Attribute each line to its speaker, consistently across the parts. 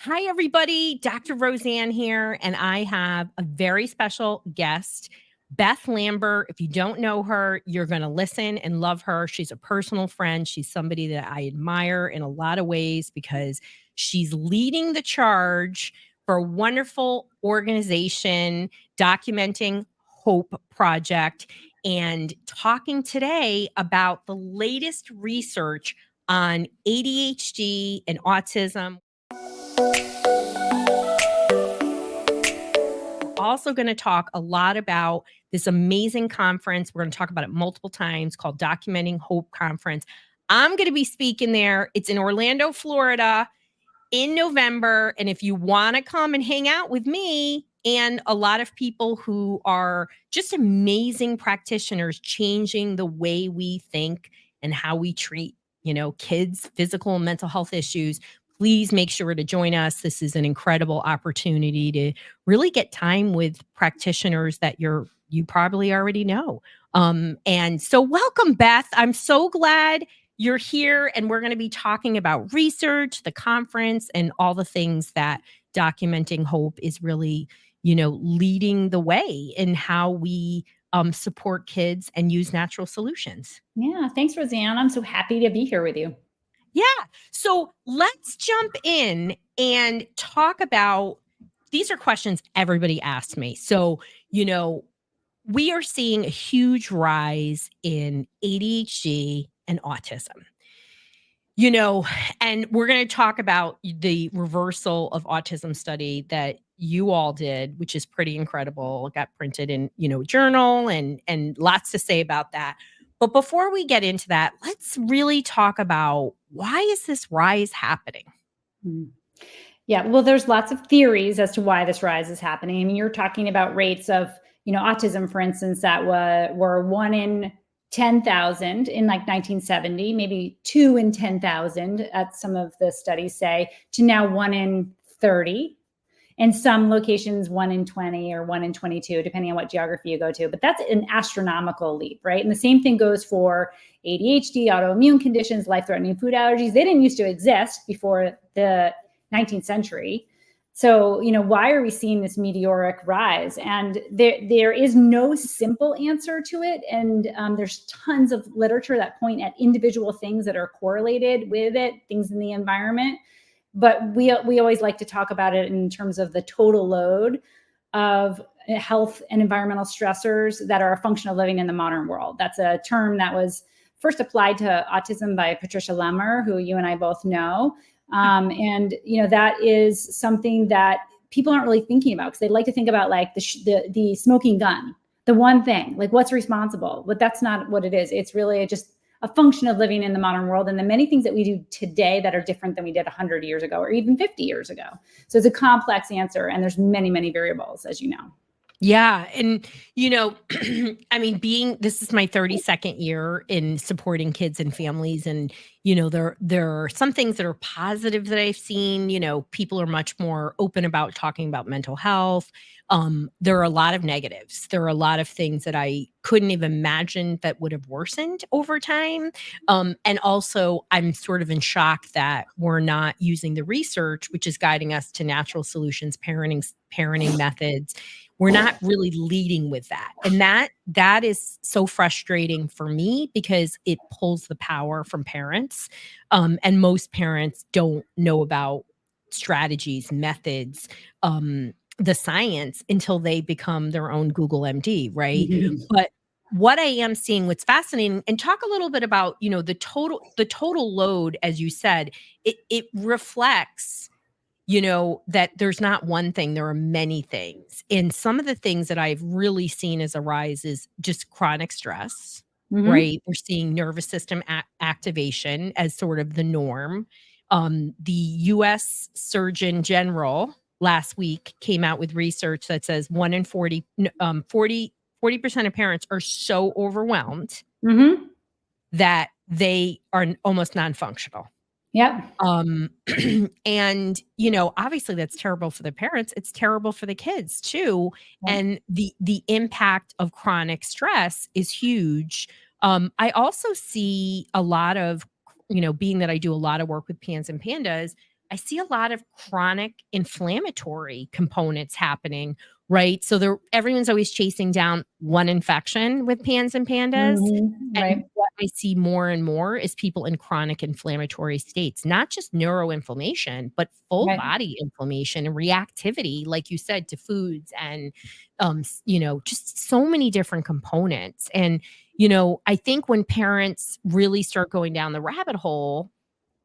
Speaker 1: Hi, everybody. Dr. Roseann here, and I have a very special guest, Beth Lambert. If you don't know her, you're going to listen and love her. She's a personal friend. She's somebody that I admire in a lot of ways because she's leading the charge for a wonderful organization documenting Hope Project and talking today about the latest research on ADHD and autism. Also going to talk a lot about this amazing conference. We're going to talk about it multiple times called Documenting Hope Conference. I'm going to be speaking there. It's in Orlando, Florida in November. And if you want to come and hang out with me and a lot of people who are just amazing practitioners changing the way we think and how we treat, kids' physical and mental health issues, please make sure to join us. This is an incredible opportunity to really get time with practitioners that you probably already know. And so welcome, Beth. I'm so glad you're here, and we're going to be talking about research, the conference, and all the things that Documenting Hope is really, leading the way in how we support kids and use natural solutions.
Speaker 2: Yeah, thanks, Roseann. I'm so happy to be here with you.
Speaker 1: Yeah. So let's jump in and talk about, these are questions everybody asks me. So, we are seeing a huge rise in ADHD and autism. And we're going to talk about the reversal of autism study that you all did, which is pretty incredible. It got printed in, a journal and lots to say about that. But before we get into that, let's really talk about why is this rise happening?
Speaker 2: Yeah, well, there's lots of theories as to why this rise is happening. I mean, you're talking about rates of, autism, for instance, that were 1 in 10,000 in like 1970, maybe 2 in 10,000, at some of the studies say, to now 1 in 30. In some locations, 1 in 20 or 1 in 22, depending on what geography you go to. But that's an astronomical leap, right? And the same thing goes for ADHD, autoimmune conditions, life-threatening food allergies. They didn't used to exist before the 19th century. So, why are we seeing this meteoric rise? And there is no simple answer to it. And there's tons of literature that point at individual things that are correlated with it, things in the environment. But we always like to talk about it in terms of the total load of health and environmental stressors that are a function of living in the modern world. That's a term that was first applied to autism by Patricia Lemmer, who you and I both know. And that is something that people aren't really thinking about, because they like to think about like the smoking gun, the one thing, like what's responsible. But that's not what it is. It's really just a function of living in the modern world and the many things that we do today that are different than we did 100 years ago or even 50 years ago. So it's a complex answer, and there's many, many variables, as you know.
Speaker 1: Yeah. And, I mean, this is my 32nd year in supporting kids and families. And, there are some things that are positive that I've seen. People are much more open about talking about mental health. There are a lot of negatives. There are a lot of things that I couldn't even imagine that would have worsened over time. And also, I'm sort of in shock that we're not using the research, which is guiding us to natural solutions, parenting methods. We're not really leading with that. And that is so frustrating for me because it pulls the power from parents. And most parents don't know about strategies, methods, the science until they become their own Google MD, right?
Speaker 2: Mm-hmm.
Speaker 1: But what I am seeing, what's fascinating, and talk a little bit about, the total load, as you said, it reflects that there's not one thing, there are many things. And some of the things that I've really seen as a rise is just chronic stress, right? We're seeing nervous system activation as sort of the norm. The US Surgeon General last week came out with research that says 1 in 40% of parents are so overwhelmed that they are almost non-functional.
Speaker 2: Yep.
Speaker 1: And, obviously that's terrible for the parents. It's terrible for the kids too.
Speaker 2: Yeah.
Speaker 1: And the impact of chronic stress is huge. I also see a lot of, being that I do a lot of work with PANS and PANDAS, I see a lot of chronic inflammatory components happening, right? So everyone's always chasing down one infection with pans and pandas. And
Speaker 2: Right.
Speaker 1: what I see more and more is people in chronic inflammatory states, not just neuroinflammation, but full
Speaker 2: Right.
Speaker 1: body inflammation and reactivity, like you said, to foods and, just so many different components. And, I think when parents really start going down the rabbit hole,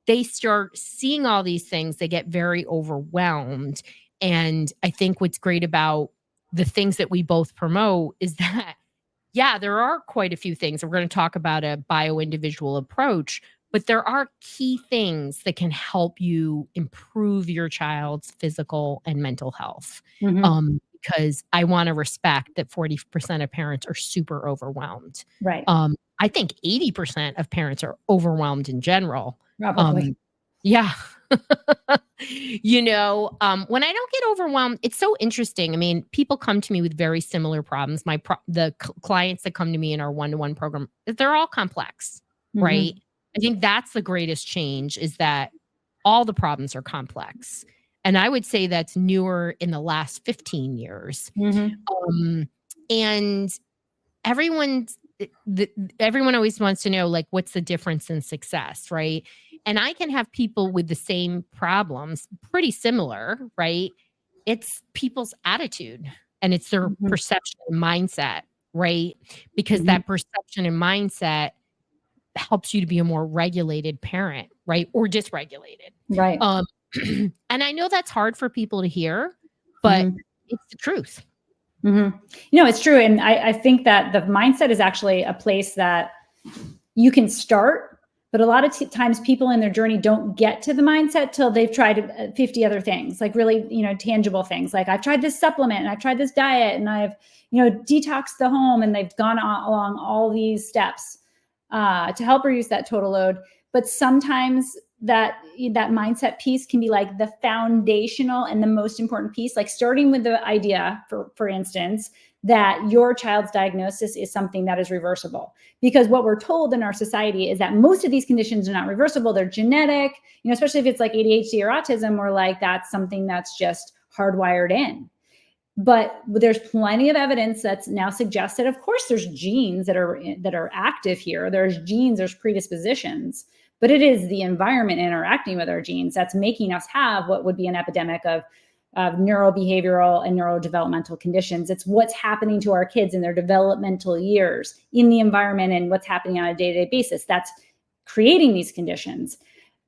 Speaker 1: they start seeing all these things, they get very overwhelmed. And I think what's great about the things that we both promote is that, yeah, there are quite a few things. We're going to talk about a bio-individual approach, but there are key things that can help you improve your child's physical and mental health. Because I want to respect that 40% of parents are super overwhelmed.
Speaker 2: Right.
Speaker 1: I think 80% of parents are overwhelmed in general.
Speaker 2: Probably.
Speaker 1: Yeah. When I don't get overwhelmed, it's so interesting. I mean, people come to me with very similar problems. The clients that come to me in our one-to-one program, they're all complex, right? I think that's the greatest change, is that all the problems are complex. And I would say that's newer in the last 15 years. And everyone always wants to know, like, what's the difference in success, right? And I can have people with the same problems, pretty similar, right? It's people's attitude and it's their perception and mindset, right? Because that perception and mindset helps you to be a more regulated parent, right? Or dysregulated.
Speaker 2: Right.
Speaker 1: And I know that's hard for people to hear, but it's the truth.
Speaker 2: It's true. And I think that the mindset is actually a place that you can start, but a lot of times people in their journey don't get to the mindset till they've tried 50 other things, like really, tangible things. Like, I've tried this supplement and I've tried this diet and I've, detoxed the home, and they've gone along all these steps to help reduce that total load. But sometimes that mindset piece can be like the foundational and the most important piece, like starting with the idea, for instance, that your child's diagnosis is something that is reversible. Because what we're told in our society is that most of these conditions are not reversible. They're genetic, especially if it's like ADHD or autism, or like that's something that's just hardwired in. But there's plenty of evidence that's now suggested, of course, there's genes that are active here. There's genes, there's predispositions. But it is the environment interacting with our genes that's making us have what would be an epidemic of neurobehavioral and neurodevelopmental conditions. It's what's happening to our kids in their developmental years in the environment and what's happening on a day-to-day basis that's creating these conditions.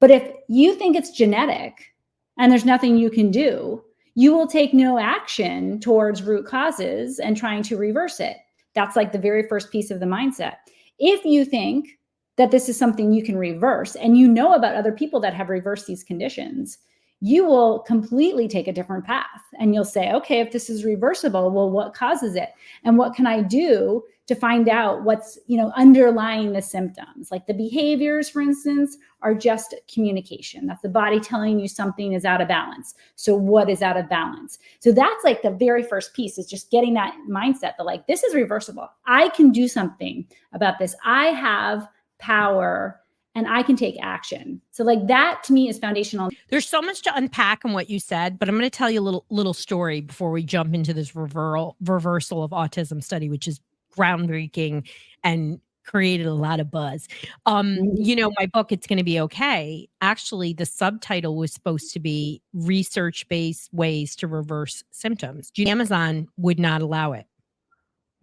Speaker 2: But if you think it's genetic and there's nothing you can do, you will take no action towards root causes and trying to reverse it. That's like the very first piece of the mindset. If you think that this is something you can reverse, and about other people that have reversed these conditions, you will completely take a different path. And you'll say, okay, if this is reversible, well, what causes it? And what can I do to find out what's, underlying the symptoms? Like the behaviors, for instance, are just communication. That's the body telling you something is out of balance. So what is out of balance? So that's like the very first piece, is just getting that mindset that, like, this is reversible. I can do something about this. I have power and I can take action. So like that to me is foundational.
Speaker 1: There's so much to unpack in what you said, but I'm going to tell you a little story before we jump into this reversal of autism study, which is groundbreaking and created a lot of buzz. My book, It's Going to Be Okay. Actually, the subtitle was supposed to be research-based ways to reverse symptoms. Amazon would not allow it.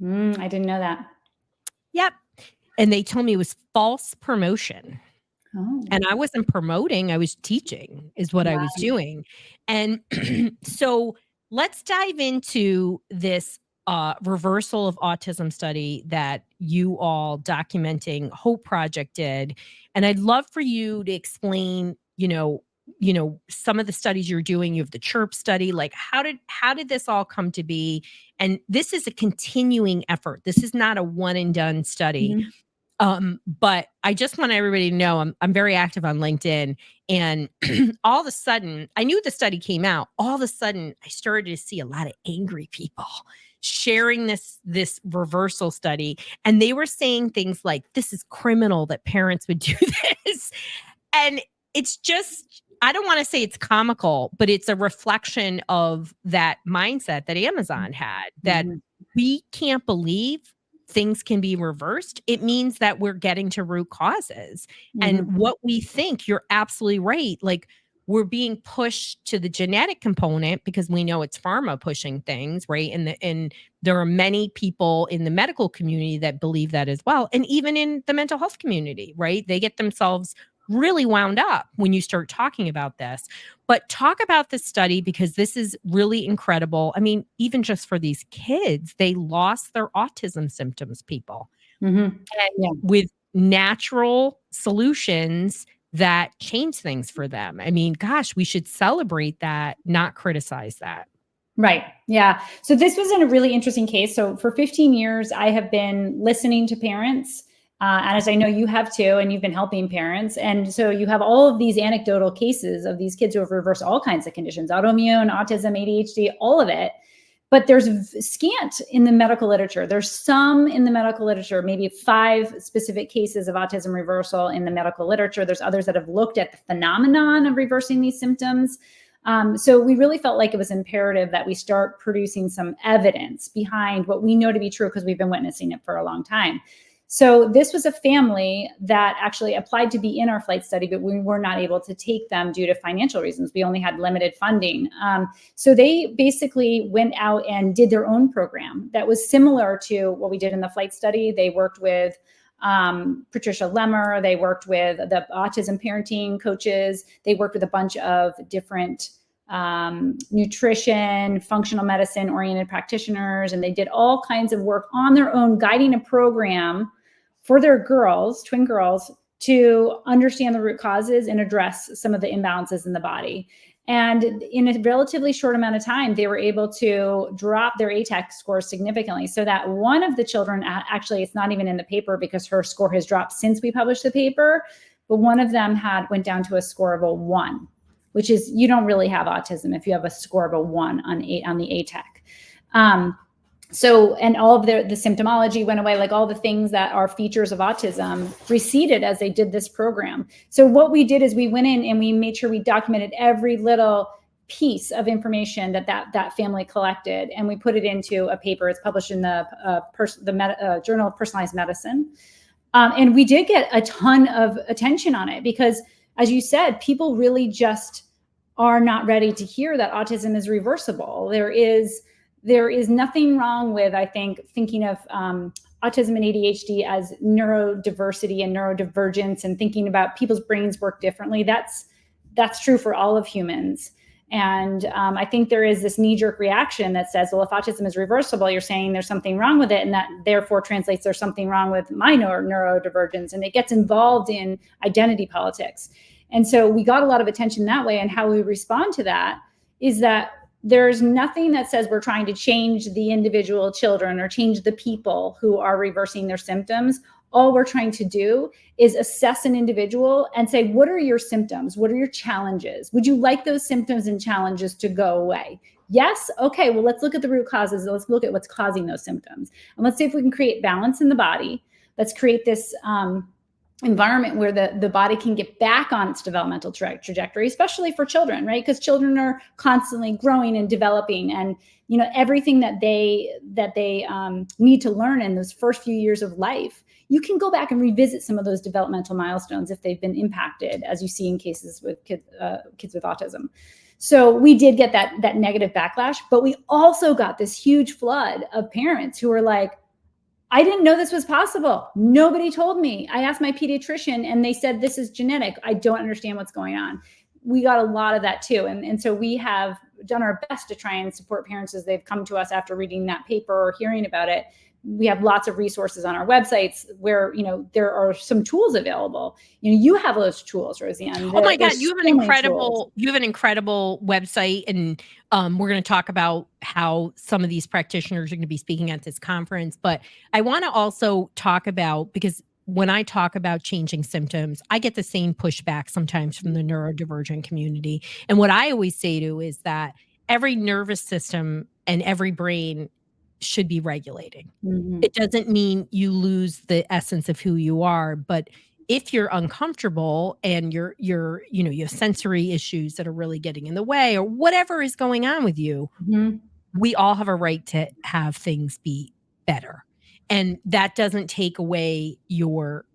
Speaker 2: I didn't know that.
Speaker 1: Yep. And they told me it was false promotion. Oh. And I wasn't promoting, I was teaching is what I was doing. And so let's dive into this reversal of autism study that you all documenting Hope Project did. And I'd love for you to explain, some of the studies you're doing. You have the CHIRP study. Like, how did this all come to be? And this is a continuing effort. This is not a one and done study. But I just want everybody to know I'm very active on LinkedIn, and all of a sudden, I knew the study came out. All of a sudden, I started to see a lot of angry people sharing this reversal study, and they were saying things like, "This is criminal that parents would do this," and it's just, I don't want to say it's comical, but it's a reflection of that mindset that Amazon had, that we can't believe things can be reversed. It means that we're getting to root causes. And what we think, you're absolutely right. Like, we're being pushed to the genetic component because we know it's pharma pushing things, right? And there are many people in the medical community that believe that as well. And even in the mental health community, right? They get themselves really wound up when you start talking about this. But talk about this study, because this is really incredible. I mean, even just for these kids, they lost their autism symptoms, people. And with natural solutions that change things for them. I mean, gosh, we should celebrate that, not criticize that.
Speaker 2: Right. Yeah. So this was a really interesting case. So for 15 years, I have been listening to parents. And as I know you have too, and you've been helping parents. And so you have all of these anecdotal cases of these kids who have reversed all kinds of conditions, autoimmune, autism, ADHD, all of it. But there's scant in the medical literature. There's some in the medical literature, maybe 5 specific cases of autism reversal in the medical literature. There's others that have looked at the phenomenon of reversing these symptoms. So we really felt like it was imperative that we start producing some evidence behind what we know to be true, because we've been witnessing it for a long time. So this was a family that actually applied to be in our flight study, but we were not able to take them due to financial reasons. We only had limited funding. So they basically went out and did their own program that was similar to what we did in the flight study. They worked with Patricia Lemmer. They worked with the autism parenting coaches. They worked with a bunch of different nutrition, functional medicine oriented practitioners. And they did all kinds of work on their own, guiding a program for their girls, twin girls, to understand the root causes and address some of the imbalances in the body. And in a relatively short amount of time, they were able to drop their ATAC scores significantly, so that one of the children, actually, it's not even in the paper because her score has dropped since we published the paper, but one of them went down to a score of a 1, which is, you don't really have autism if you have a score of a 1 on the ATAC. So, and all of the symptomology went away, like all the things that are features of autism receded as they did this program. So what we did is we went in and we made sure we documented every little piece of information that family collected, and we put it into a paper. It's published in the Journal of Personalized Medicine. And we did get a ton of attention on it because, as you said, people really just are not ready to hear that autism is reversible. There is nothing wrong with, I think, thinking of autism and ADHD as neurodiversity and neurodivergence, and thinking about people's brains work differently. That's true for all of humans. And I think there is this knee-jerk reaction that says, well, if autism is reversible, you're saying there's something wrong with it, and that therefore translates there's something wrong with my neurodivergence, and it gets involved in identity politics. And so we got a lot of attention that way, and how we respond to that is that there's nothing that says we're trying to change the individual children or change the people who are reversing their symptoms. All we're trying to do is assess an individual and say, what are your symptoms? What are your challenges? Would you like those symptoms and challenges to go away? Yes? Okay, well, let's look at the root causes. Let's look at what's causing those symptoms. And let's see if we can create balance in the body. Let's create this environment where the body can get back on its developmental trajectory, especially for children, right? Because children are constantly growing and developing, and everything that they need to learn in those first few years of life. You can go back and revisit some of those developmental milestones if they've been impacted, as you see in cases with kids with autism. So we did get that negative backlash, but we also got this huge flood of parents who were like, I didn't know this was possible. Nobody told me. I asked my pediatrician and they said, this is genetic. I don't understand what's going on. We got a lot of that too. And so we have done our best to try and support parents as they've come to us after reading that paper or hearing about it. We have lots of resources on our websites where, there are some tools available. You have those tools, Roseann.
Speaker 1: Oh my God, you have an incredible website, and we're going to talk about how some of these practitioners are going to be speaking at this conference. But I want to also talk about, because when I talk about changing symptoms, I get the same pushback sometimes from the neurodivergent community. And what I always say is that every nervous system and every brain should be regulating. Mm-hmm. It doesn't mean you lose the essence of who you are, but if you're uncomfortable and you have sensory issues that are really getting in the way or whatever is going on with you,
Speaker 2: Mhm.
Speaker 1: we all have a right to have things be better. And that doesn't take away your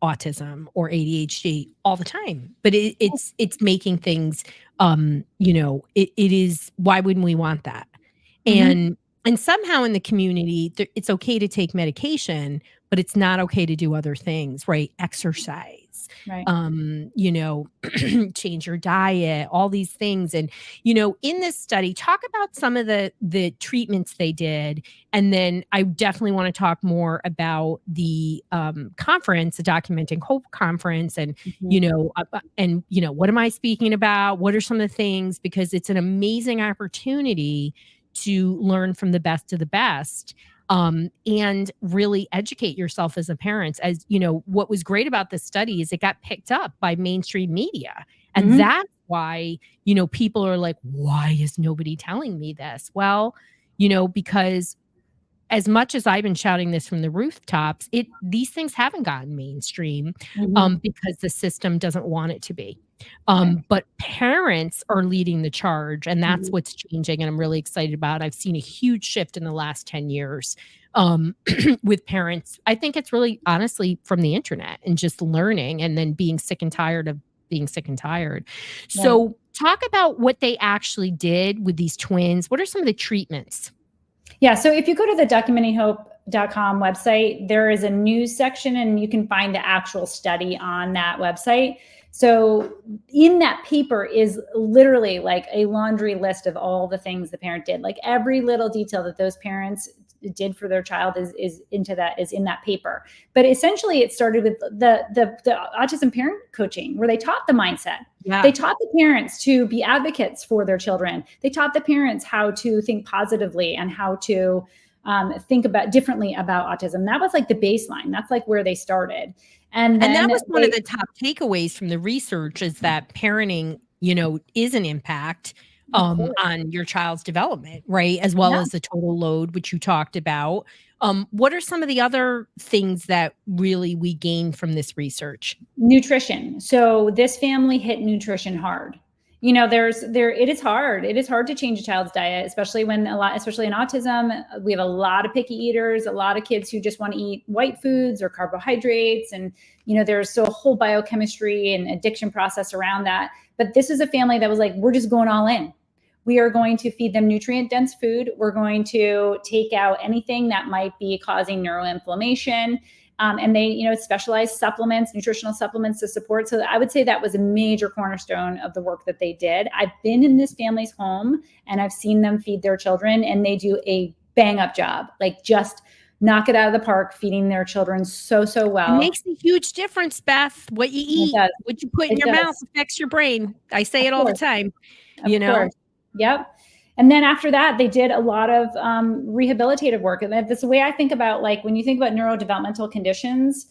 Speaker 1: autism or ADHD all the time, but it's making things, it is, why wouldn't we want that?
Speaker 2: Mhm.
Speaker 1: And somehow in the community, it's okay to take medication, but it's not okay to do other things, right? Exercise,
Speaker 2: Right.
Speaker 1: you know, change your diet, all these things. And, in this study, talk about some of the treatments they did. And then I definitely want to talk more about the conference, the Documenting Hope conference, and
Speaker 2: Mhm.
Speaker 1: what am I speaking about? What are some of the things? Because it's an amazing opportunity to learn from the best of the best, and really educate yourself as a parent. As you know, what was great about this study is it got picked up by mainstream media. And
Speaker 2: Mhm.
Speaker 1: that's why, people are like, why is nobody telling me this? Well, because as much as I've been shouting this from the rooftops, these things haven't gotten mainstream,
Speaker 2: Mhm.
Speaker 1: because the system doesn't want it to be.
Speaker 2: Right.
Speaker 1: But parents are leading the charge, and that's
Speaker 2: Mhm.
Speaker 1: what's changing, and I'm really excited about. I've seen a huge shift in the last 10 years, with parents. I think it's really honestly from the internet and just learning and then being sick and tired of being sick and tired.
Speaker 2: Right.
Speaker 1: So talk about what they actually did with these twins. What are some of the treatments?
Speaker 2: Yeah. So if you go to the documentinghope.com website, there is a news section and you can find the actual study on that website. So in that paper is literally like a laundry list of all the things the parent did. Like every little detail that those parents did for their child is in that paper. But essentially it started with the autism parent coaching where they taught the mindset. They
Speaker 1: Yeah.
Speaker 2: taught the parents to be advocates for their children. They taught the parents how to think positively and how to think about differently about autism. That was like the baseline. That's like where they started. And
Speaker 1: And that
Speaker 2: then
Speaker 1: was one of the top takeaways from the research, is that parenting, is an impact,
Speaker 2: of course,
Speaker 1: on your child's development, right? As well
Speaker 2: yeah,
Speaker 1: as the total load, which you talked about. What are some of the other things that really we gained from this research?
Speaker 2: nutrition. So this family hit nutrition hard. It is hard. It is hard to change a child's diet, especially especially in autism. We have a lot of picky eaters, a lot of kids who just want to eat white foods or carbohydrates. And, there's so a whole biochemistry and addiction process around that. But this is a family that was like, we're just going all in. We are going to feed them nutrient dense food. We're going to take out anything that might be causing neuroinflammation. And they, specialized supplements, nutritional supplements to support. So I would say that was a major cornerstone of the work that they did. I've been in this family's home and I've seen them feed their children, and they do a bang up job, like just knock it out of the park, feeding their children so
Speaker 1: It
Speaker 2: well.
Speaker 1: makes a huge difference, Beth. What you
Speaker 2: It
Speaker 1: eat,
Speaker 2: does.
Speaker 1: what you put in
Speaker 2: It
Speaker 1: your mouth
Speaker 2: does.
Speaker 1: affects your brain. I say
Speaker 2: Of
Speaker 1: it all the
Speaker 2: course.
Speaker 1: time,
Speaker 2: Of
Speaker 1: you know?
Speaker 2: course. Yep. And then after that, they did a lot of rehabilitative work. And that's the way I think about, like, when you think about neurodevelopmental conditions,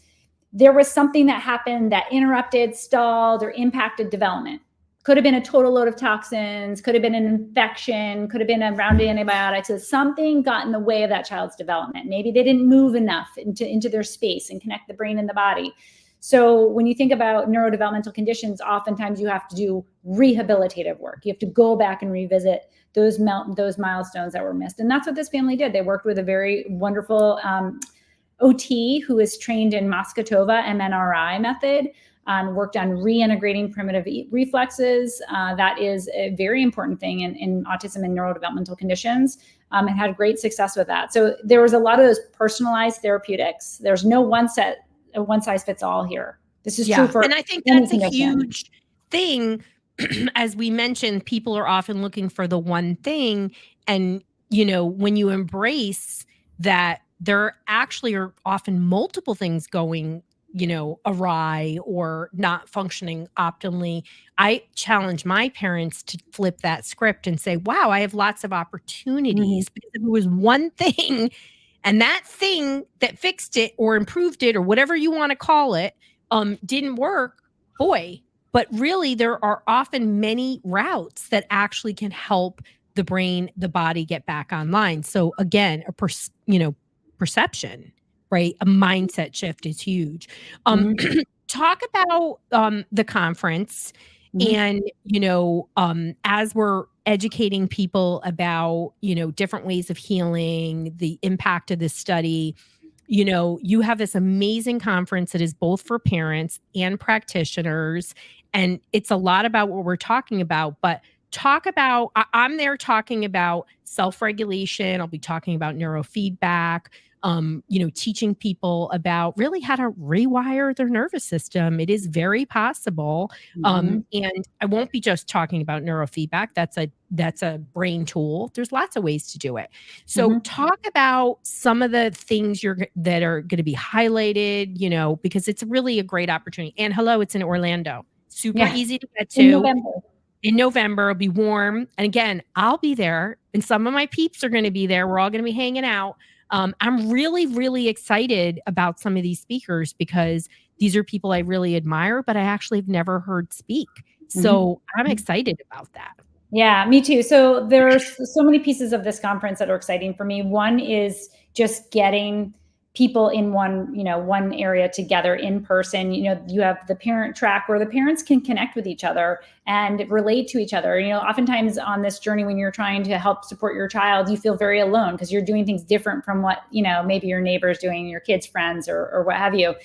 Speaker 2: there was something that happened that interrupted, stalled, or impacted development. Could have been a total load of toxins, could have been an infection, could have been around antibiotics. So something got in the way of that child's development. Maybe they didn't move enough into their space and connect the brain and the body. So when you think about neurodevelopmental conditions, oftentimes you have to do rehabilitative work. You have to go back and revisit those milestones that were missed. And that's what this family did. They worked with a very wonderful OT who is trained in Moscatova MNRI method, worked on reintegrating primitive reflexes. That is a very important thing in autism and neurodevelopmental conditions, and had great success with that. So there was a lot of those personalized therapeutics. There's no one size fits all here. This is true
Speaker 1: Yeah,
Speaker 2: for
Speaker 1: and I think
Speaker 2: any
Speaker 1: that's a
Speaker 2: condition.
Speaker 1: huge thing. As we mentioned, people are often looking for the one thing, and, when you embrace that there actually are often multiple things going, awry or not functioning optimally, I challenge my parents to flip that script and say, "Wow, I have lots of
Speaker 2: Mhm.
Speaker 1: opportunities," because if it was one thing and that thing that fixed it or improved it or whatever you wanna call it, didn't work, boy. But really, there are often many routes that actually can help the brain, the body get back online. So again, perception. right? A mindset shift is huge.
Speaker 2: Mhm.
Speaker 1: Talk about the conference
Speaker 2: Mhm.
Speaker 1: and, as we're educating people about, different ways of healing, the impact of this study. You have this amazing conference that is both for parents and practitioners. And it's a lot about what we're talking about, but talk about, I'm there talking about self regulation. I'll be talking about neurofeedback, teaching people about really how to rewire their nervous system. It is very possible.
Speaker 2: Mhm.
Speaker 1: And I won't be just talking about neurofeedback. That's a brain tool. There's lots of ways to do it. So
Speaker 2: Mhm.
Speaker 1: talk about some of the things that are going to be highlighted, because it's really a great opportunity. And hello, it's in Orlando. Super
Speaker 2: Yeah.
Speaker 1: easy to get
Speaker 2: In
Speaker 1: to.
Speaker 2: November.
Speaker 1: In November, it'll be warm. And again, I'll be there and some of my peeps are going to be there. We're all going to be hanging out. I'm really, really excited about some of these speakers because these are people I really admire, but I actually have never heard speak.
Speaker 2: Mhm.
Speaker 1: So I'm excited about that.
Speaker 2: Yeah, me too. So there's so many pieces of this conference that are exciting for me. One is just getting people in one area together in person. You have the parent track where the parents can connect with each other and relate to each other. Oftentimes on this journey when you're trying to help support your child, you feel very alone because you're doing things different from what, maybe your neighbor's doing, your kids' friends or what have you.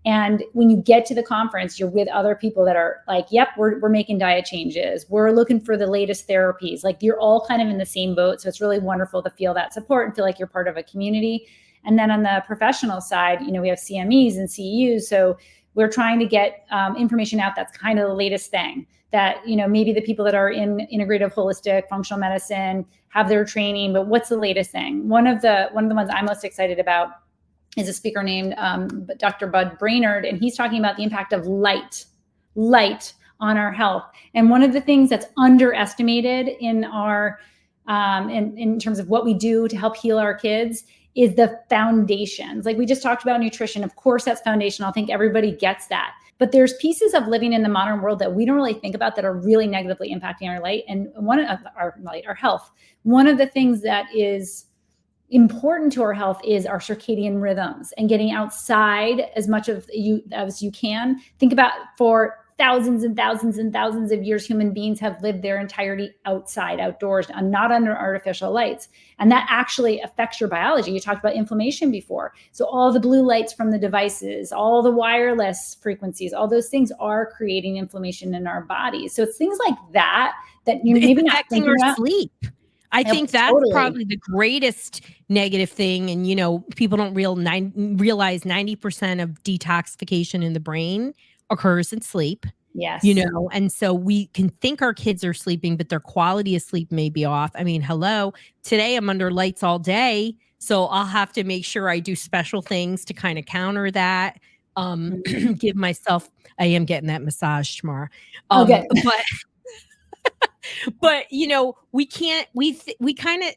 Speaker 2: And when you get to the conference, you're with other people that are like, yep, we're making diet changes. We're looking for the latest therapies. Like you're all kind of in the same boat. So it's really wonderful to feel that support and feel like you're part of a community. And then on the professional side, we have CMEs and CEUs. So we're trying to get information out that's kind of the latest thing that, maybe the people that are in integrative holistic functional medicine have their training, but what's the latest thing? One of the ones I'm most excited about is a speaker named Dr. Bud Brainerd, and he's talking about the impact of light on our health. And one of the things that's underestimated in our in terms of what we do to help heal our kids is the foundations. Like we just talked about nutrition. Of course, that's foundational. I think everybody gets that. But there's pieces of living in the modern world that we don't really think about that are really negatively impacting our light and our health. One of the things that is important to our health is our circadian rhythms and getting outside as much as you can. Think about for thousands and thousands and thousands of years, human beings have lived their entirety outside, outdoors, and not under artificial lights. And that actually affects your biology. You talked about inflammation before. So all the blue lights from the devices, all the wireless frequencies, all those things are creating inflammation in our bodies. So it's things like that you're
Speaker 1: It's
Speaker 2: maybe not
Speaker 1: affecting
Speaker 2: thinking
Speaker 1: our
Speaker 2: about.
Speaker 1: sleep. I
Speaker 2: Yep,
Speaker 1: think that's
Speaker 2: totally.
Speaker 1: probably the greatest negative thing. And, people don't realize 90% of detoxification in the brain occurs in sleep,
Speaker 2: Yes.
Speaker 1: and so we can think our kids are sleeping, but their quality of sleep may be off. I mean, hello, today I'm under lights all day. So I'll have to make sure I do special things to kind of counter that.
Speaker 2: Mhm.
Speaker 1: Give myself, I am getting that massage tomorrow.
Speaker 2: Oh, good.
Speaker 1: But we can't we kind of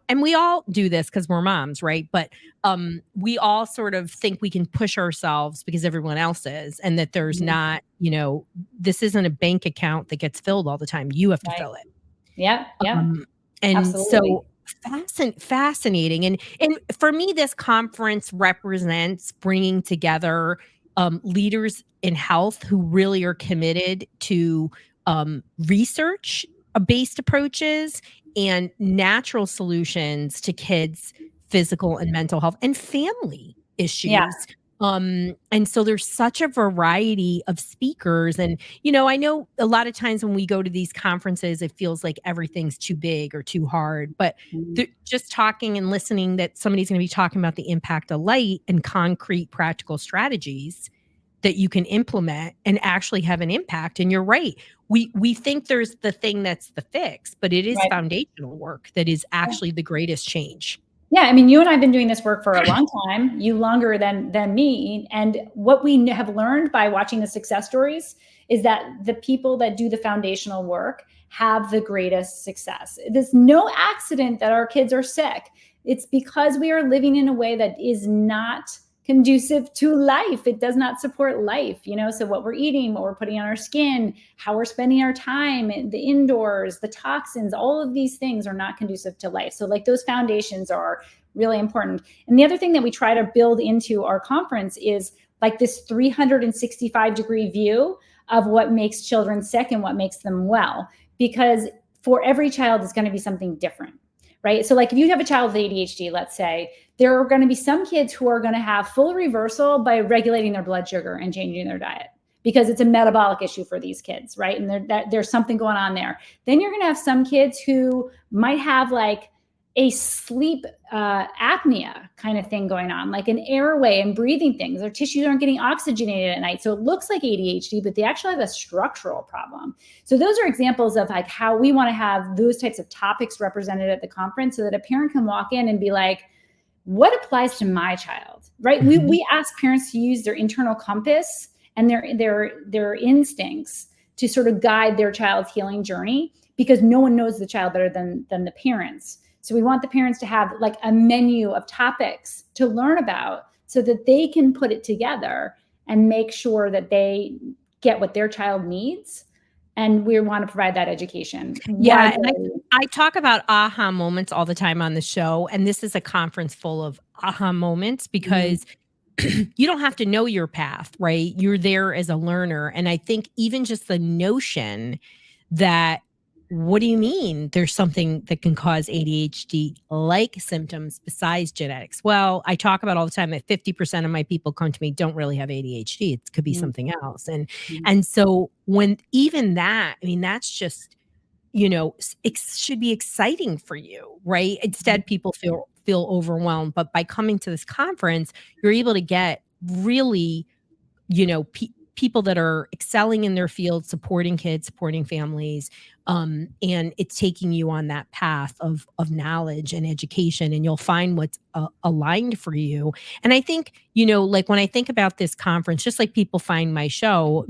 Speaker 1: and we all do this because we're moms, right? But we all sort of think we can push ourselves because everyone else is, and that there's
Speaker 2: Mhm.
Speaker 1: not, this isn't a bank account that gets filled all the time. You have to
Speaker 2: Right.
Speaker 1: fill it.
Speaker 2: Yep. Yep.
Speaker 1: And
Speaker 2: Absolutely.
Speaker 1: so fascinating. And for me, this conference represents bringing together leaders in health who really are committed to research based approaches and natural solutions to kids' physical and mental health and family
Speaker 2: Yeah.
Speaker 1: issues. And so there's such a variety of speakers. And, I know a lot of times when we go to these conferences, it feels like everything's too big or too hard. But
Speaker 2: Mhm.
Speaker 1: just talking and listening that somebody's going to be talking about the impact of light and concrete practical strategies that you can implement and actually have an impact. And you're right. We think there's the thing that's the fix, but it is
Speaker 2: Right.
Speaker 1: foundational work that is
Speaker 2: Yeah.
Speaker 1: actually the greatest change.
Speaker 2: Yeah, I mean, you and I have been doing this work for a long time, you longer than me. And what we have learned by watching the success stories is that the people that do the foundational work have the greatest success. There's no accident that our kids are sick. It's because we are living in a way that is not conducive to life. It does not support life, so what we're eating, what we're putting on our skin, how we're spending our time, the indoors, the toxins, all of these things are not conducive to life. So like those foundations are really important. And the other thing that we try to build into our conference is like this 365-degree view of what makes children sick and what makes them well, because for every child is going to be something different, right? So like if you have a child with ADHD, let's say, there are going to be some kids who are going to have full reversal by regulating their blood sugar and changing their diet, because it's a metabolic issue for these kids, right? And there's something going on there. Then you're going to have some kids who might have like a sleep apnea kind of thing going on, like an airway and breathing things. Their tissues aren't getting oxygenated at night. So it looks like ADHD, but they actually have a structural problem. So those are examples of like how we want to have those types of topics represented at the conference, so that a parent can walk in and be like, what applies to my child, right? Mm-hmm. We ask parents to use their internal compass and their instincts to sort of guide their child's healing journey, because no one knows the child better than the parents. So we want the parents to have like a menu of topics to learn about, so that they can put it together and make sure that they get what their child needs. And we want to provide that education.
Speaker 1: Yeah. And I talk about aha moments all the time on the show. And this is a conference full of aha moments, because you don't have to know your path, right? You're there as a learner. And I think even just the notion that, what do you mean there's something that can cause ADHD like symptoms besides genetics? Well, I talk about all the time that 50% of my people come to me don't really have ADHD. It could be something else. And so when even that, I mean, that's just, it should be exciting for you, right? Instead, people feel overwhelmed. But by coming to this conference, you're able to get really, people that are excelling in their field, supporting kids, supporting families. And it's taking you on that path of knowledge and education, and you'll find what's aligned for you. And I think, like when I think about this conference, just like people find my show,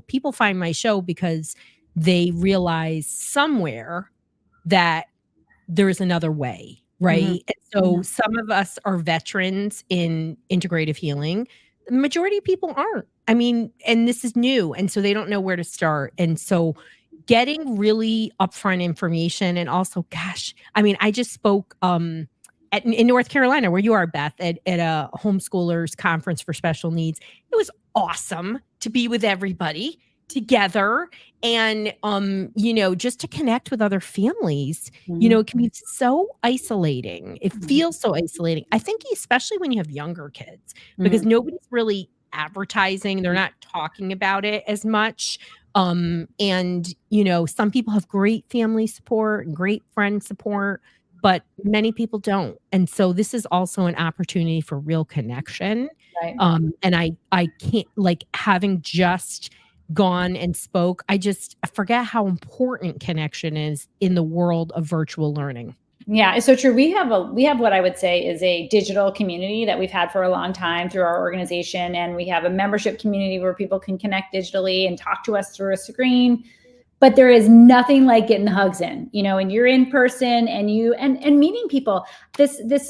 Speaker 1: people find my show because they realize somewhere that there's another way, right?
Speaker 2: Mm-hmm.
Speaker 1: And so some of us are veterans in integrative healing. The majority of people aren't. I mean, and this is new. And so they don't know where to start. And so getting really upfront information, and also, gosh, I mean, I just spoke in North Carolina, where you are, Beth, at a homeschoolers conference for special needs. It was awesome to be with everybody together and, just to connect with other families. It can be so isolating. It feels so isolating. I think especially when you have younger kids, because nobody's really advertising. They're not talking about it as much. And, some people have great family support and great friend support, but many people don't. And so this is also an opportunity for real connection.
Speaker 2: Right.
Speaker 1: And I can't, like, having just gone and spoke, I forget how important connection is in the world of virtual learning.
Speaker 2: Yeah, it's so true. We have what I would say is a digital community that we've had for a long time through our organization. And we have a membership community where people can connect digitally and talk to us through a screen. But there is nothing like getting the hugs in, and you're in person and and meeting people. This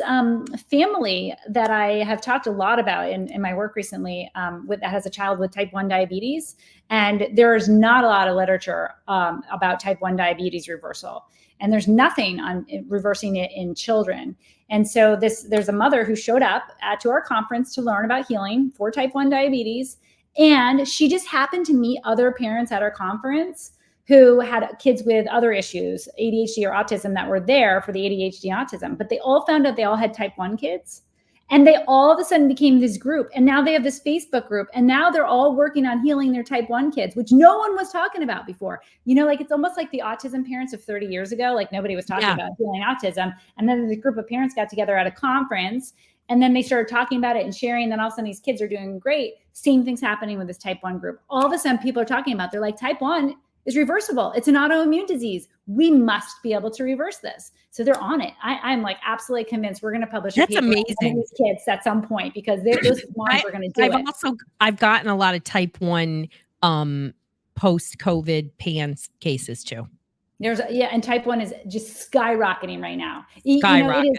Speaker 2: family that I have talked a lot about in my work recently, that has a child with type 1 diabetes. And there is not a lot of literature about type 1 diabetes reversal. And there's nothing on reversing it in children. And so there's a mother who showed up to our conference to learn about healing for type 1 diabetes. And she just happened to meet other parents at our conference who had kids with other issues, ADHD or autism, that were there for the ADHD and autism. But they all found out they all had type 1 kids. And they all of a sudden became this group. And now they have this Facebook group. And now they're all working on healing their type 1 kids, which no one was talking about before. It's almost like the autism parents of 30 years ago. Like nobody was talking about healing autism. And then the group of parents got together at a conference, and then they started talking about it and sharing. And then all of a sudden these kids are doing great. Same thing's happening with this type 1 group. All of a sudden people are talking about, they're like, type 1 is reversible. It's an autoimmune disease. We must be able to reverse this. So they're on it. I'm like absolutely convinced we're going to publish a paper on these kids at some point, because those moms are going to do it.
Speaker 1: I've gotten a lot of type 1 post-COVID PANS cases too.
Speaker 2: And type 1 is just skyrocketing right now.
Speaker 1: Skyrocketing.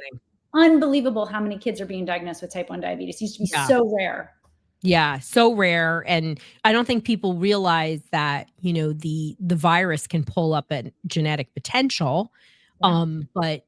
Speaker 2: unbelievable how many kids are being diagnosed with type 1 diabetes. It used to be
Speaker 1: Yeah.
Speaker 2: so rare.
Speaker 1: Yeah, so rare. And I don't think people realize that, the virus can pull up a genetic potential.
Speaker 2: Yeah.
Speaker 1: But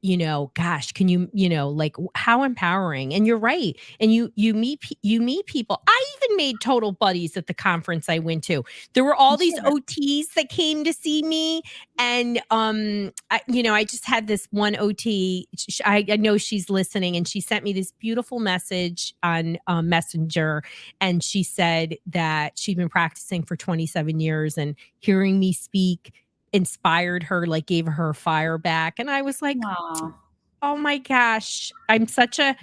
Speaker 1: gosh, can like how empowering. And you're right. And you meet people. I even made total buddies at the conference I went to. There were all these
Speaker 2: Sure.
Speaker 1: OTs that came to see me. And I just had this one OT. I know she's listening, and she sent me this beautiful message on Messenger. And she said that she'd been practicing for 27 years, and hearing me speak inspired her, like gave her fire back. And I was like,
Speaker 2: Aww.
Speaker 1: oh my gosh, I'm such a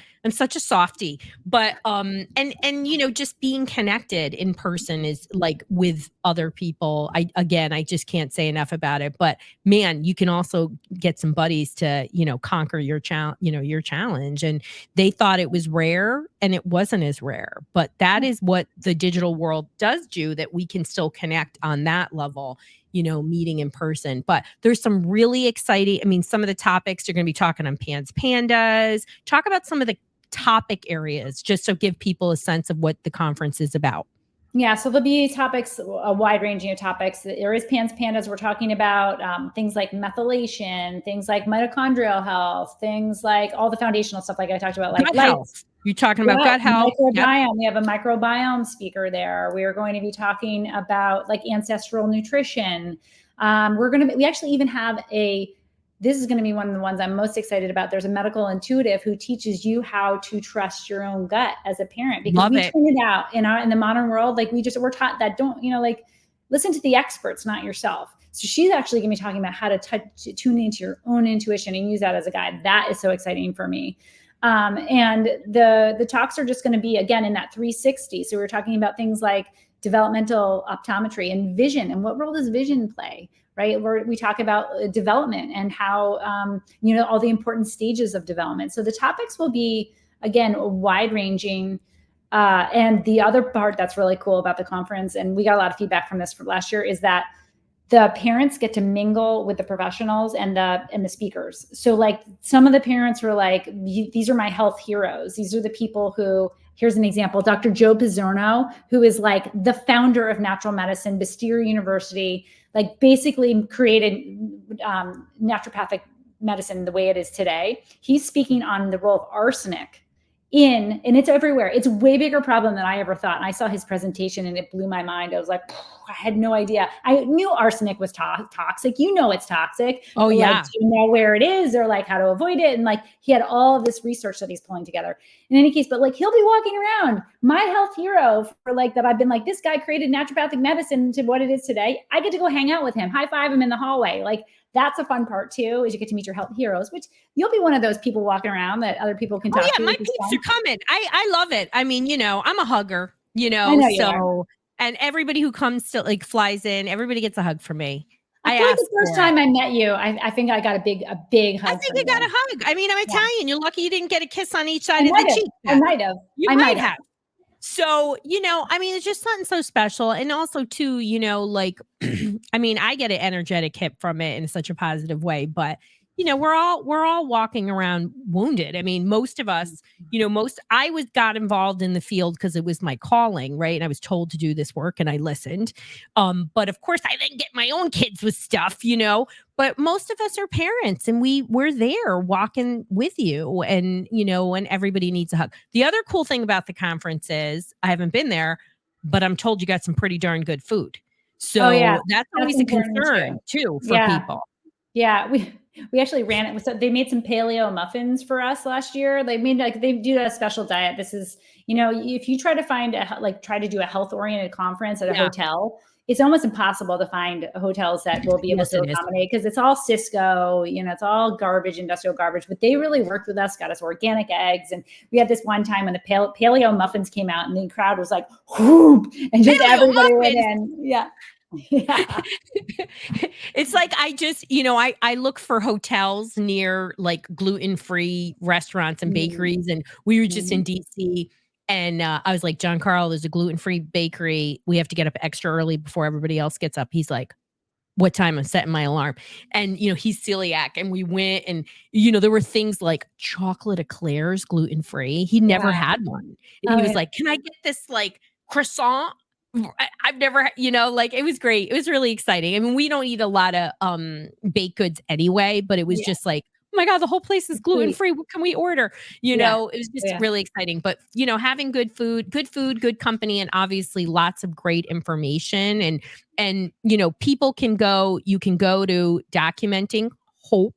Speaker 1: softie. But and just being connected in person is like with other people. I just can't say enough about it. But man, you can also get some buddies to, conquer your challenge. And they thought it was rare, and it wasn't as rare. But that is what the digital world does do, that we can still connect on that level, meeting in person. But there's some really exciting, some of the topics you're going to be talking on pandas. Talk about some of the topic areas, just so give people a sense of what the conference is about.
Speaker 2: Yeah, so there'll be topics, a wide ranging of topics. There is pandas. We're talking about things like methylation, things like mitochondrial health, things like all the foundational stuff, like I talked about, like
Speaker 1: gut health. You're talking about gut health.
Speaker 2: Microbiome. Yep. We have a microbiome speaker there. We are going to be talking about like ancestral nutrition. We actually even have this is going to be one of the ones I'm most excited about. There's a medical intuitive who teaches you how to trust your own gut as a parent, because turn it out in the modern world. Like we're taught that don't, listen to the experts, not yourself. So she's actually going to be talking about how to tune into your own intuition and use that as a guide. That is so exciting for me. And the talks are just going to be, again, in that 360. So we're talking about things like developmental optometry and vision, and what role does vision play, right? We talk about development and how, all the important stages of development. So the topics will be, again, wide ranging. And the other part that's really cool about the conference, and we got a lot of feedback from this from last year, is that the parents get to mingle with the professionals and the speakers. So like some of the parents were like, these are my health heroes. These are the people who, here's an example, Dr. Joe Pizzorno, who is like the founder of natural medicine, Bastyr University, like basically created naturopathic medicine the way it is today. He's speaking on the role of arsenic and it's everywhere. It's a way bigger problem than I ever thought. And I saw his presentation and it blew my mind. I was like, I had no idea. I knew arsenic was toxic. It's toxic.
Speaker 1: Oh,
Speaker 2: but
Speaker 1: yeah.
Speaker 2: Like, do you know where it is, or like how to avoid it? And like, he had all of this research that he's pulling together. In any case, but like, he'll be walking around, my health hero for like that. I've been like, this guy created naturopathic medicine to what it is today. I get to go hang out with him, high five him in the hallway. Like, that's a fun part too, is you get to meet your health heroes, which you'll be one of those people walking around that other people can talk to.
Speaker 1: My peeps are coming. I love it. I mean, I'm a hugger,
Speaker 2: I know
Speaker 1: so, and everybody who comes to like flies in, everybody gets a hug from me.
Speaker 2: I feel like the first time I met you, I think I got a big hug.
Speaker 1: I think you got a hug. I mean, I'm Italian. You're lucky you didn't get a kiss on each side of the cheek.
Speaker 2: I might have.
Speaker 1: You might have. So, I mean, it's just something so special. And also too, like, I mean, I get an energetic hit from it in such a positive way, but we're all walking around wounded. I mean, most of us, I got involved in the field because it was my calling, right? And I was told to do this work and I listened. But of course I didn't get my own kids with stuff, but most of us are parents and we're there walking with you, and, and everybody needs a hug. The other cool thing about the conference is I haven't been there, but I'm told you got some pretty darn good food. So that's always a concern too for people.
Speaker 2: Yeah. We actually ran it. So they made some paleo muffins for us last year. They do a special diet. This is, if you try to find try to do a health oriented conference at a hotel, it's almost impossible to find hotels that will be able to accommodate, because it's all Cisco, it's all garbage, industrial garbage, but they really worked with us, got us organic eggs. And we had this one time when the paleo muffins came out and the crowd was like, whoop, and just everybody went in. Yeah. Yeah.
Speaker 1: It's like I just, I look for hotels near like gluten-free restaurants and bakeries. And we were just in DC, and I was like, John Carl, there's a gluten-free bakery. We have to get up extra early before everybody else gets up. He's like, what time I'm setting my alarm. And, he's celiac, and we went, and, there were things like chocolate eclairs, gluten-free. He never
Speaker 2: Wow.
Speaker 1: had one. And
Speaker 2: Oh,
Speaker 1: he was
Speaker 2: yeah.
Speaker 1: like, can I get this like croissant? I've never, like, it was great. It was really exciting. I mean, we don't eat a lot of baked goods anyway, but it was
Speaker 2: Yeah.
Speaker 1: just like, oh my God, the whole place is gluten-free. What can we order?
Speaker 2: Yeah.
Speaker 1: It was just
Speaker 2: Yeah.
Speaker 1: really exciting. But, having good food, good company, and obviously lots of great information. And, people you can go to Documenting Hope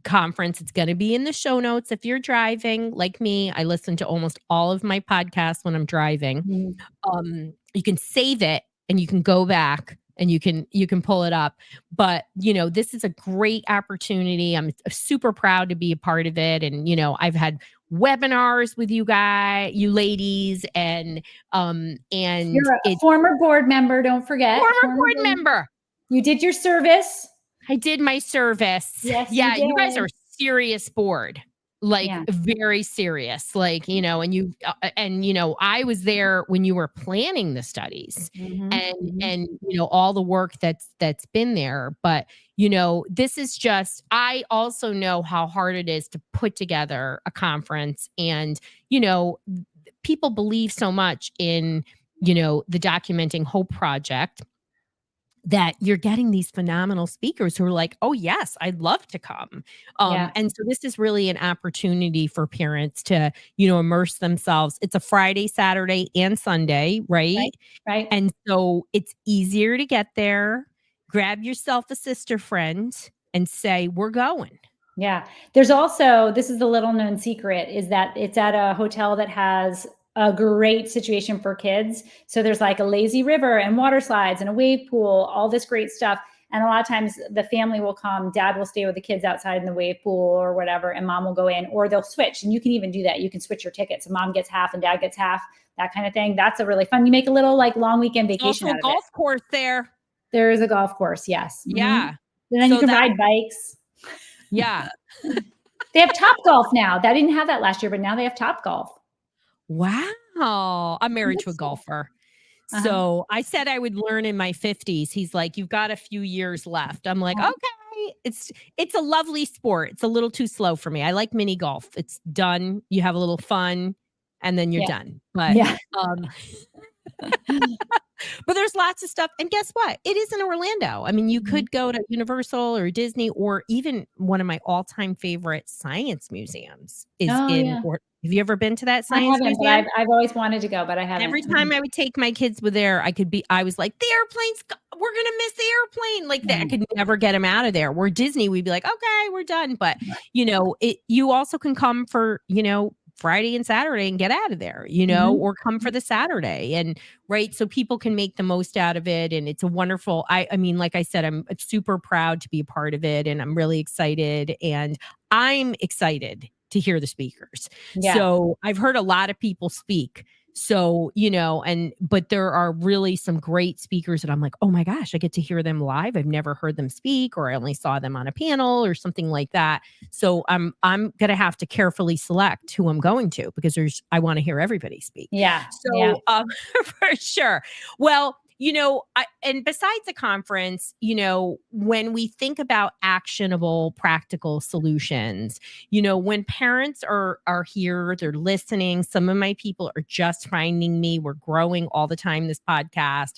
Speaker 1: conference. It's going to be in the show notes. If you're driving like me, I listen to almost all of my podcasts when I'm driving.
Speaker 2: Mhm.
Speaker 1: You can save it and you can go back and you can pull it up. But, this is a great opportunity. I'm super proud to be a part of it. And, I've had webinars with you ladies, and
Speaker 2: You're a
Speaker 1: it's
Speaker 2: former board member, don't forget.
Speaker 1: former board member.
Speaker 2: You did your service.
Speaker 1: I did my service.
Speaker 2: Yes,
Speaker 1: Yeah,
Speaker 2: you
Speaker 1: you guys
Speaker 2: did.
Speaker 1: are serious board. Like,
Speaker 2: Yeah.
Speaker 1: very serious. Like, and I was there when you were planning the studies,
Speaker 2: Mhm.
Speaker 1: and all the work that's been there. But, this is just, I also know how hard it is to put together a conference. And, people believe so much in, the Documenting Hope project, that you're getting these phenomenal speakers who are like, oh yes, I'd love to come.
Speaker 2: Yeah.
Speaker 1: And so this is really an opportunity for parents to, immerse themselves. It's a Friday, Saturday, and Sunday, right?
Speaker 2: Right.
Speaker 1: And so it's easier to get there. Grab yourself a sister friend and say, we're going.
Speaker 2: Yeah. There's also, this is the little known secret, is that it's at a hotel that has a great situation for kids. So there's like a lazy river and water slides and a wave pool, all this great stuff. And a lot of times the family will come, dad will stay with the kids outside in the wave pool or whatever, and mom will go in, or they'll switch. And you can even do that. You can switch your tickets. So mom gets half and dad gets half, that kind of thing. That's a really fun. You make a little like long weekend vacation
Speaker 1: Also
Speaker 2: out
Speaker 1: a
Speaker 2: of
Speaker 1: golf
Speaker 2: it.
Speaker 1: course there.
Speaker 2: There is a golf course. Yes.
Speaker 1: Yeah.
Speaker 2: And then
Speaker 1: So
Speaker 2: you can ride bikes.
Speaker 1: Yeah.
Speaker 2: They have Top Golf now. They didn't have that last year, but now they have Top Golf.
Speaker 1: Wow. I'm married to a golfer. So I said I would learn in my 50s. He's like, you've got a few years left. I'm like, okay. It's a lovely sport. It's a little too slow for me. I like mini golf. It's done. You have a little fun and then you're done. But but there's lots of stuff. And guess what? It is in Orlando. I mean, you could go to Universal or Disney, or even one of my all-time favorite science museums is or have you ever been to that science museum?
Speaker 2: But I've always wanted to go, but I haven't.
Speaker 1: Every time I would take my kids there, I was like, the airplane's, we're going to miss the airplane. Like that, I could never get them out of there. Where Disney, we'd be like, okay, we're done. But, you also can come for, Friday and Saturday and get out of there, or come for the Saturday, and right. So people can make the most out of it. And it's a wonderful, I mean, like I said, I'm super proud to be a part of it, and I'm really excited, and I'm excited to hear the speakers.
Speaker 2: Yeah.
Speaker 1: So I've heard a lot of people speak. So, but there are really some great speakers that I'm like, oh my gosh, I get to hear them live. I've never heard them speak, or I only saw them on a panel or something like that. So I'm going to have to carefully select who I'm going to, because I want to hear everybody speak.
Speaker 2: Yeah.
Speaker 1: So for sure. Well, and besides the conference, when we think about actionable, practical solutions, when parents are here, they're listening. Some of my people are just finding me. We're growing all the time, this podcast.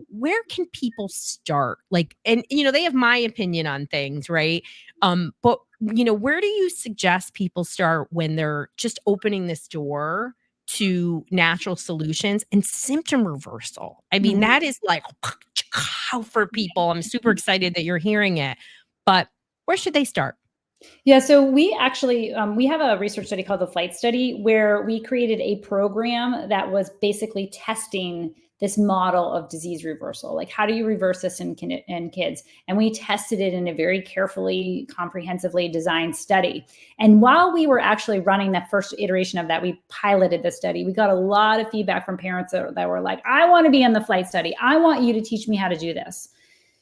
Speaker 1: Where can people start? Like, and, they have my opinion on things, right? But, where do you suggest people start when they're just opening this door to natural solutions and symptom reversal? I mean, that is like for people. I'm super excited that you're hearing it, but where should they start?
Speaker 2: Yeah, so we actually, we have a research study called the Flight Study, where we created a program that was basically testing this model of disease reversal. Like, how do you reverse this in kids? And we tested it in a very carefully, comprehensively designed study. And while we were actually running that first iteration of that, we piloted the study. We got a lot of feedback from parents that were like, I want to be in the Flight Study. I want you to teach me how to do this.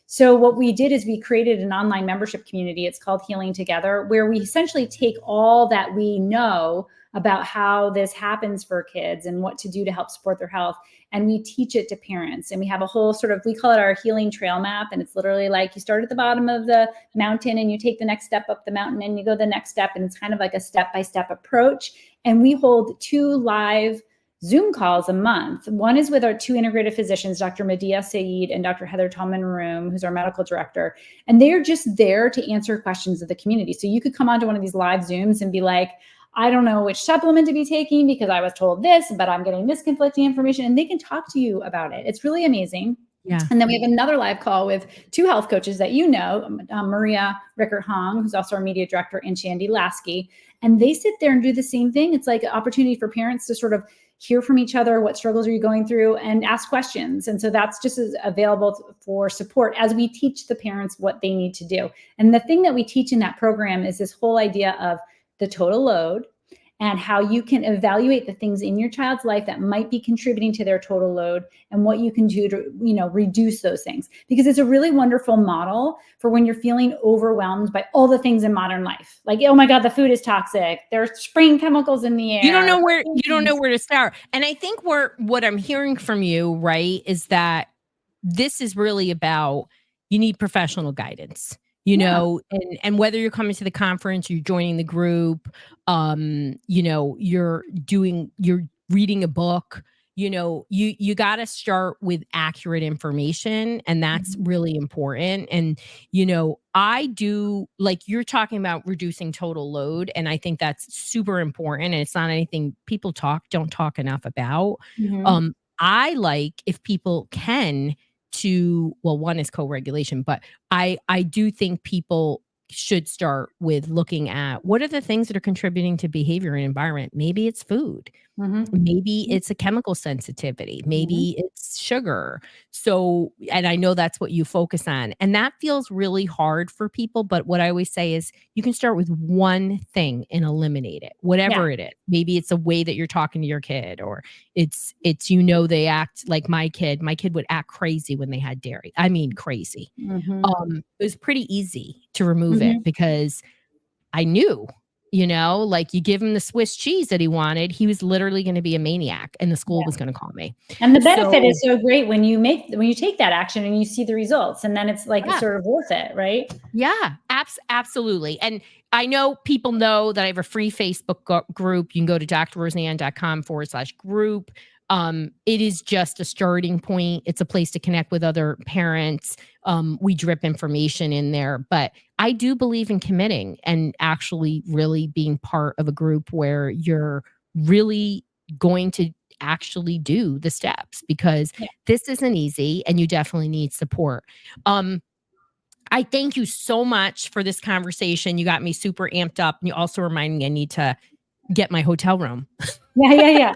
Speaker 2: So what we did is we created an online membership community. It's called Healing Together, where we essentially take all that we know about how this happens for kids and what to do to help support their health. And we teach it to parents. And we have a whole sort of, we call it our healing trail map. And it's literally like you start at the bottom of the mountain and you take the next step up the mountain and you go the next step. And it's kind of like a step-by-step approach. And we hold 2 live Zoom calls a month. One is with our 2 integrative physicians, Dr. Medea Saeed and Dr. Heather Tallman-Room, who's our medical director. And they're just there to answer questions of the community. So you could come onto one of these live Zooms and be like, I don't know which supplement to be taking because I was told this, but I'm getting this conflicting information. And they can talk to you about it. It's really amazing.
Speaker 1: Yeah.
Speaker 2: And then we have another live call with 2 health coaches that you know, Maria Rickert-Hong, who's also our media director, and Shandy Lasky. And they sit there and do the same thing. It's like an opportunity for parents to sort of hear from each other. What struggles are you going through? And ask questions. And so that's just as available for support as we teach the parents what they need to do. And the thing that we teach in that program is this whole idea of the total load and how you can evaluate the things in your child's life that might be contributing to their total load and what you can do to, reduce those things. Because it's a really wonderful model for when you're feeling overwhelmed by all the things in modern life. Like, oh my God, the food is toxic. There's spraying chemicals in the air.
Speaker 1: You don't know where to start. And I think what I'm hearing from you, right, is that this is really about, you need professional guidance. And whether you're coming to the conference, you're joining the group, you're reading a book, you got to start with accurate information, and that's really important. And, I do, like you're talking about reducing total load. And I think that's super important. And it's not anything people don't talk enough about. I like if people can one is co-regulation, but I do think people should start with looking at what are the things that are contributing to behavior and environment. Maybe it's food. Maybe it's a chemical sensitivity. Maybe it's sugar. So, and I know that's what you focus on. And that feels really hard for people. But what I always say is you can start with one thing and eliminate it, whatever it is. Maybe it's a way that you're talking to your kid, or it's they act like my kid. My kid would act crazy when they had dairy. I mean, crazy. It was pretty easy to remove it because I knew, like you give him the Swiss cheese that he wanted, he was literally going to be a maniac and the school was going to call me.
Speaker 2: And the benefit is so great when you take that action and you see the results, and then it's like it's sort of worth it, right?
Speaker 1: Yeah, absolutely. And I know people know that I have a free Facebook group. You can go to drroseann.com/group. It is just a starting point. It's a place to connect with other parents. We drip information in there, but I do believe in committing and actually really being part of a group where you're really going to actually do the steps, because this isn't easy and you definitely need support. I thank you so much for this conversation. You got me super amped up. And you also remind me I need to get my hotel room.
Speaker 2: Yeah.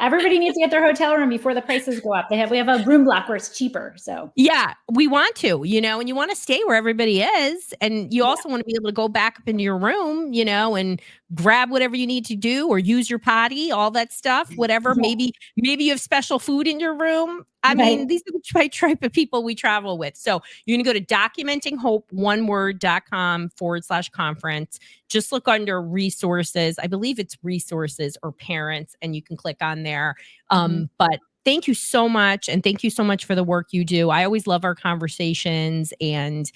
Speaker 2: Everybody needs to get their hotel room before the prices go up. We have a room block where it's cheaper. So
Speaker 1: yeah, we want to, and you want to stay where everybody is. And you also want to be able to go back up into your room, and grab whatever you need to do or use your potty, all that stuff, whatever. Maybe you have special food in your room. I mean, these are the type of people we travel with. So you're going to go to documentinghope.com/conference. Just look under resources. I believe it's resources or parents, and you can click on there. But thank you so much. And thank you so much for the work you do. I always love our conversations. And,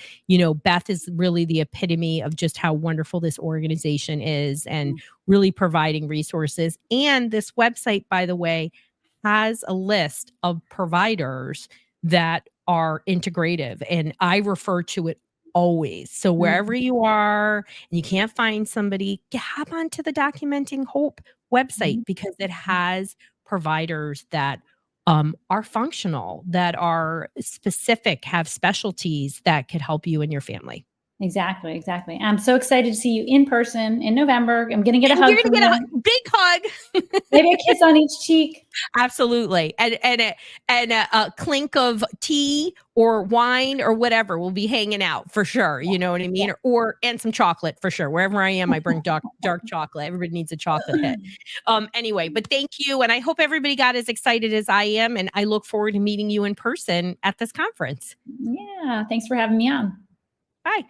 Speaker 1: Beth is really the epitome of just how wonderful this organization is and really providing resources. And this website, by the way, has a list of providers that are integrative. And I refer to it always. So wherever you are and you can't find somebody, hop onto the Documenting Hope website, because it has providers that are functional, that are specific, have specialties that could help you and your family.
Speaker 2: Exactly. I'm so excited to see you in person in November. I'm going to get a hug.
Speaker 1: You're going to get a big hug.
Speaker 2: Maybe a kiss on each cheek.
Speaker 1: Absolutely. And a clink of tea or wine or whatever will be hanging out for sure. You know what I mean? And some chocolate for sure. Wherever I am, I bring dark chocolate. Everybody needs a chocolate hit. Anyway, but thank you. And I hope everybody got as excited as I am. And I look forward to meeting you in person at this conference.
Speaker 2: Yeah. Thanks for having me on.
Speaker 1: Bye.